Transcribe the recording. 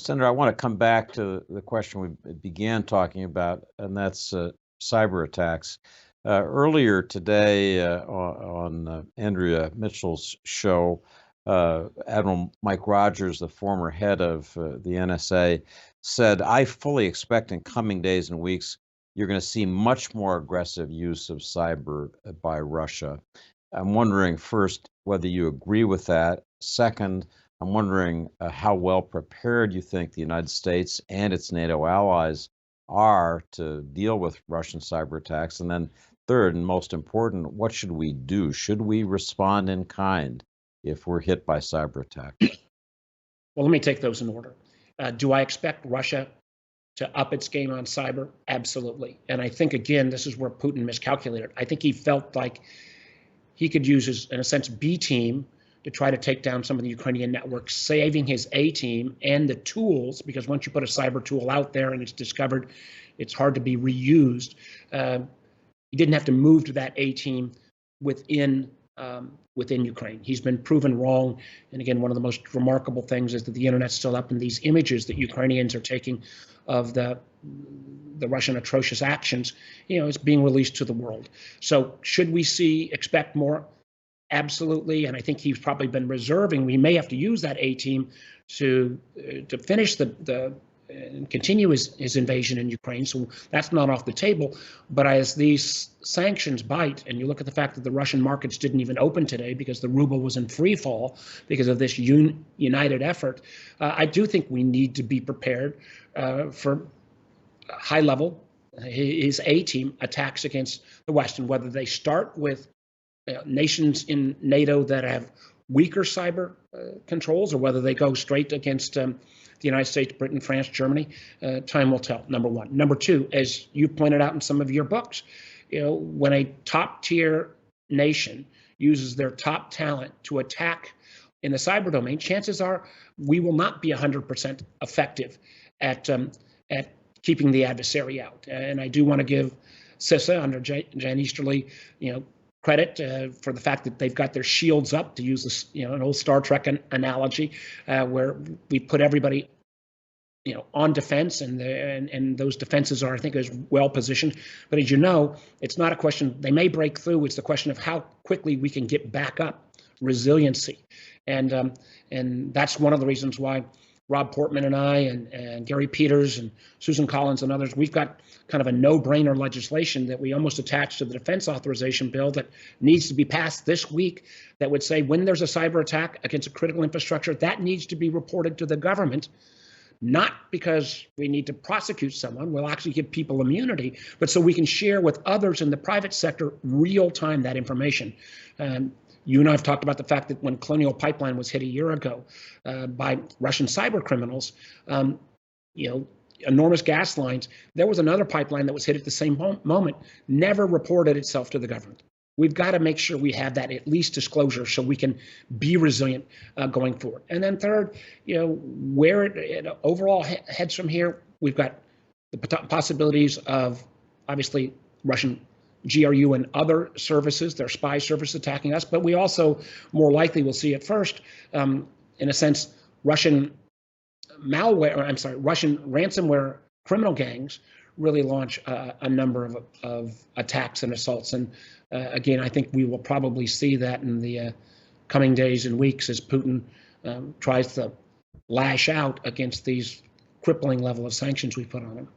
Senator, I want to come back to the question we began talking about, and that's cyber attacks. Earlier today on Andrea Mitchell's show, Admiral Mike Rogers, the former head of the NSA, said, "I fully expect in coming days and weeks, you're going to see much more aggressive use of cyber by Russia." I'm wondering first whether you agree with that. Second, I'm wondering how well prepared you think the United States and its NATO allies are to deal with Russian cyber attacks. And then third, and most important, what should we do? Should we respond in kind if we're hit by cyber attack? Well, let me take those in order. Do I expect Russia to up its game on cyber? Absolutely. And I think, again, this is where Putin miscalculated. I think he felt like he could use his, in a sense, B team to try to take down some of the Ukrainian networks, saving his A team and the tools, because once you put a cyber tool out there and it's discovered, it's hard to be reused. He didn't have to move to that A team within Ukraine. He's been proven wrong. And again, one of the most remarkable things is that the internet's still up, and these images that Ukrainians are taking of the Russian atrocious actions, is being released to the world. So should we expect more? Absolutely, and I think he's probably been reserving. We may have to use that A team to finish and continue his invasion in Ukraine. So that's not off the table. But as these sanctions bite, and you look at the fact that the Russian markets didn't even open today because the ruble was in free fall because of this united effort, I do think we need to be prepared for high level, his A team attacks against the West, and whether they start with nations in NATO that have weaker cyber controls, or whether they go straight against the United States, Britain, France, Germany, time will tell, number one. Number two, as you pointed out in some of your books, when a top tier nation uses their top talent to attack in the cyber domain, chances are we will not be 100% effective at keeping the adversary out. And I do want to give CISA under Jan Easterly, credit for the fact that they've got their shields up, to use this, an old Star Trek analogy, where we put everybody, on defense, and those defenses are, I think, as well positioned. But as you know, it's not a question, they may break through. It's the question of how quickly we can get back up, resiliency, and that's one of the reasons why Rob Portman and I and Gary Peters and Susan Collins and others, we've got kind of a no-brainer legislation that we almost attached to the defense authorization bill that needs to be passed this week, that would say when there's a cyber attack against a critical infrastructure, that needs to be reported to the government, not because we need to prosecute someone, we'll actually give people immunity, but so we can share with others in the private sector real-time that information. You and I have talked about the fact that when Colonial Pipeline was hit a year ago by Russian cyber criminals, enormous gas lines, there was another pipeline that was hit at the same moment, never reported itself to the government. We've got to make sure we have that at least disclosure so we can be resilient going forward. And then third, where it overall heads from here, we've got the possibilities of obviously Russian GRU and other services, their spy services attacking us, but we also more likely will see at first, in a sense, Russian ransomware criminal gangs really launch a number of attacks and assaults. And again, I think we will probably see that in the coming days and weeks as Putin tries to lash out against these crippling level of sanctions we put on him.